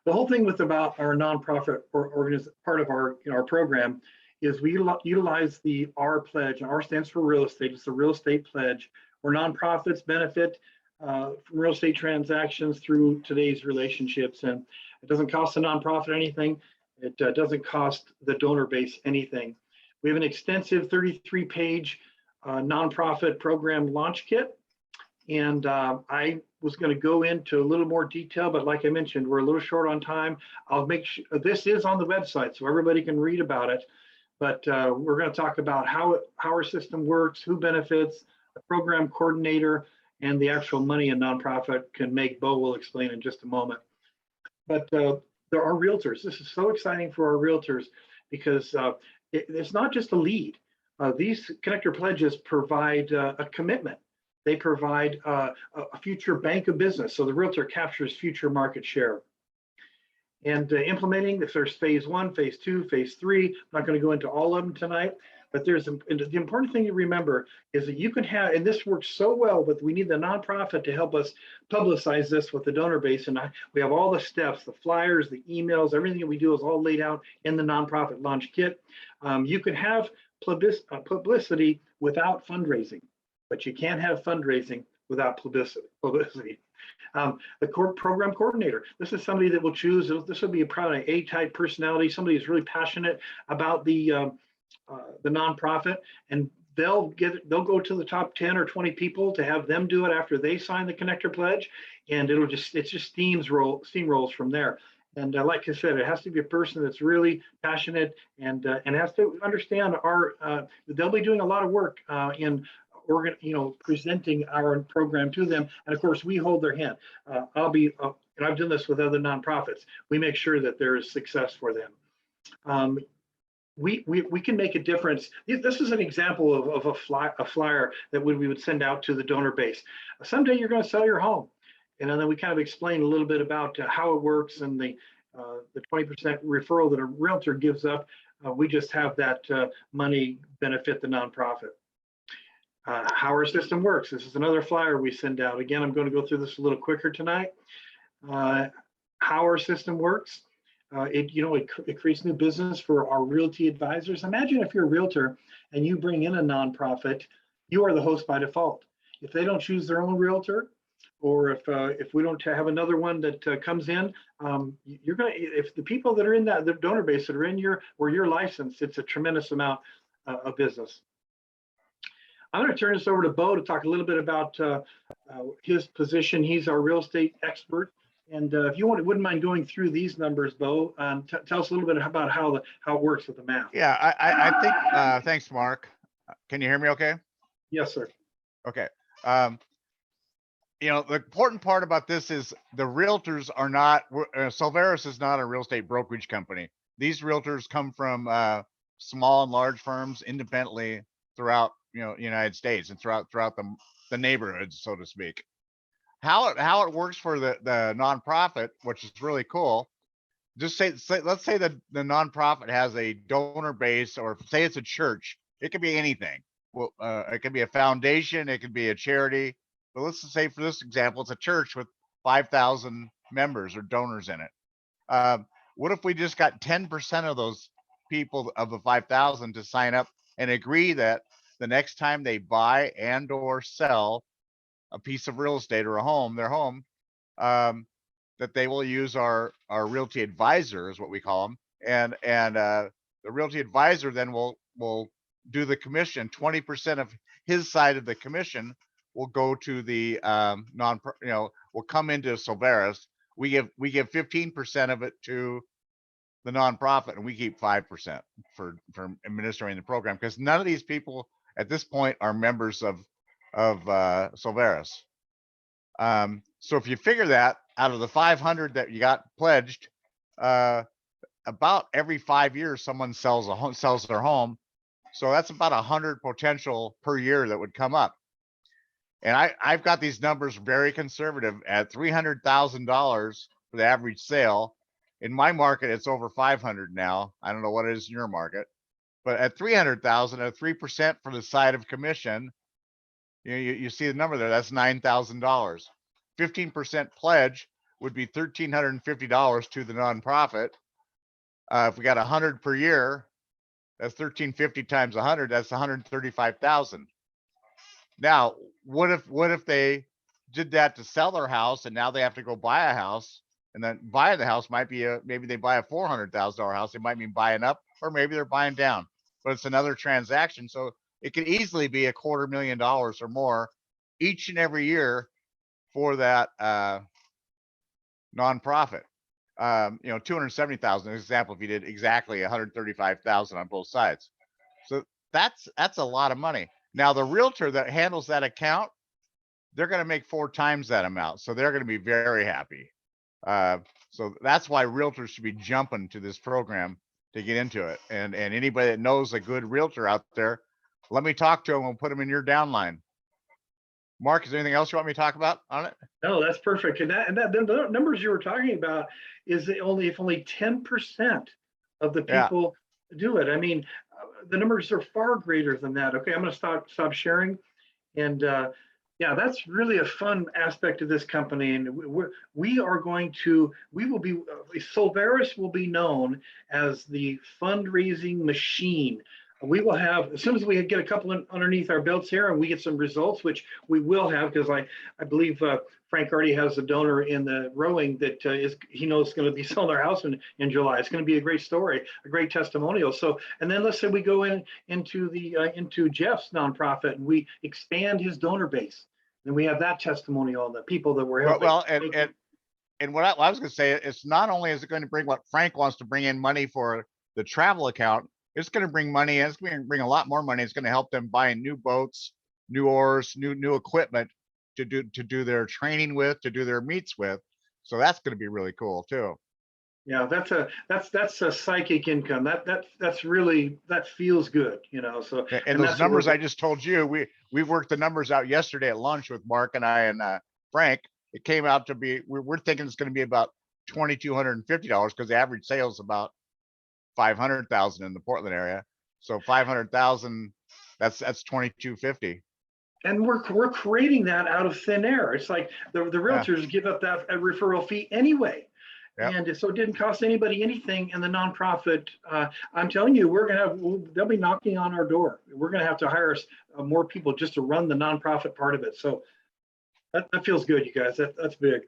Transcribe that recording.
The whole thing with about our nonprofit or part of our our program is we utilize the R pledge, and R stands for real estate. It's the real estate pledge, where nonprofits benefit from real estate transactions through today's relationships, and it doesn't cost a nonprofit anything. It doesn't cost the donor base anything. We have an extensive 33-page nonprofit program launch kit, and I was going to go into a little more detail, but like I mentioned, we're a little short on time. I'll make sure this is on the website so everybody can read about it. But we're going to talk about how our system works, who benefits, the program coordinator, and the actual money a nonprofit can make. Bo will explain in just a moment. But there are realtors. This is so exciting for our realtors because it's not just a lead. These connector pledges provide a commitment. They provide a future bank of business. So the realtor captures future market share. And implementing, if there's phase 1, phase 2, phase 3, I'm not going to go into all of them tonight, but there's the important thing to remember is that you can have, and this works so well, but we need the nonprofit to help us publicize this with the donor base. And we have all the steps, the flyers, the emails, everything that we do is all laid out in the nonprofit launch kit. You can have publicity without fundraising, but you can't have fundraising without publicity. The program coordinator. This is somebody that will choose. This will be probably an A-type personality. Somebody who's really passionate about the nonprofit, and they'll go to the top 10 or 20 people to have them do it after they sign the connector pledge, and it just steamrolls from there. And like I said, it has to be a person that's really passionate and has to understand they'll be doing a lot of work in presenting our program to them. And of course, we hold their hand. And I've done this with other nonprofits. We make sure that there is success for them. We can make a difference. This is an example of a flyer that we would send out to the donor base. Someday you're going to sell your home. And then we kind of explain a little bit about how it works and the 20% referral that a realtor gives up. We just have that money benefit the nonprofit. How our system works. This is another flyer we send out. Again, I'm going to go through this a little quicker tonight. How our system works. It creates new business for our realty advisors. Imagine if you're a realtor and you bring in a nonprofit, you are the host by default. If they don't choose their own realtor, or if we don't have another one that comes in, if the people that are in the donor base that are in where you're licensed, it's a tremendous amount of business. I'm going to turn this over to Bo to talk a little bit about his position. He's our real estate expert. And if you wouldn't mind going through these numbers, Bo, tell us a little bit about how it works with the math. Yeah, I think, thanks, Mark. Can you hear me okay? Yes, sir. Okay. The important part about this is the realtors are not, Solveres is not a real estate brokerage company. These realtors come from small and large firms independently throughout United States and throughout the neighborhoods, so to speak. How it works for the nonprofit, which is really cool. Just let's say that the nonprofit has a donor base, or say it's a church. It could be anything. Well, it could be a foundation, it could be a charity. But let's just say for this example, it's a church with 5,000 members or donors in it. What if we just got 10% of those people of the 5,000 to sign up and agree that the next time they buy and or sell a piece of real estate or their home, that they will use our realty advisor, is what we call them, and the realty advisor then will do the commission. 20% of his side of the commission will go to the will come into Solveres. We give 15% of it to the nonprofit, and we keep 5% for administering the program, because none of these people at this point are members of Solveres. So if you figure that out of the 500 that you got pledged, about every 5 years someone sells their home. So that's about 100 potential per year that would come up. And I've got these numbers very conservative at $300,000 for the average sale. In my market, it's over 500 now. I don't know what it is in your market, but at 300,000 at 3% for the side of commission, you see the number there. That's $9,000. 15% pledge would be $1,350 to the nonprofit. If we got 100 per year, that's 1,350 times 100. That's 135,000. Now, what if they did that to sell their house and now they have to go buy a house, and then buying the house might be maybe they buy a $400,000 house. They might mean buying up, or maybe they're buying down, but it's another transaction. So it could easily be $250,000 or more each and every year for that nonprofit. 270,000 example, if you did exactly 135,000 on both sides. So that's a lot of money. Now the realtor that handles that account, they're going to make 4 times that amount. So they're going to be very happy. So that's why realtors should be jumping to this program to get into it. And anybody that knows a good realtor out there, let me talk to them. We'll put them in your downline. Mark, is there anything else you want me to talk about on it? No, that's perfect. And the numbers you were talking about is that if only 10% of the people do it. I mean, the numbers are far greater than that. Okay, I'm going to stop sharing. And yeah, that's really a fun aspect of this company. And we will be, Solveres will be known as the fundraising machine. We will have, as soon as we get a couple underneath our belts here and we get some results, which we will have, because I believe Frank already has a donor in the rowing that he knows is going to be selling their house in July. It's going to be a great story, a great testimonial. So, and then let's say we go into Jeff's nonprofit and we expand his donor base, and we have that testimonial on the people that we're helping. Well, and what I was going to say, it's not only is it going to bring what Frank wants to bring in money for the travel account, it's going to bring money, and it's going to bring a lot more money. It's going to help them buy new boats, new oars, new equipment to do their training with, to do their meets with. So that's going to be really cool too. Yeah, that's a psychic income. That's really, that feels good, So and those numbers I just told you, we worked the numbers out yesterday at lunch with Mark and I and Frank. It came out to be, we're thinking it's going to be about $2,250 because the average sales about 500,000 in the Portland area. So 500,000, that's 2,250. And we're creating that out of thin air. It's like the realtors give up that referral fee anyway. Yep. And so it didn't cost anybody anything. And the nonprofit, I'm telling you, they'll be knocking on our door. We're going to have to hire more people just to run the nonprofit part of it. So that feels good, you guys. That's big.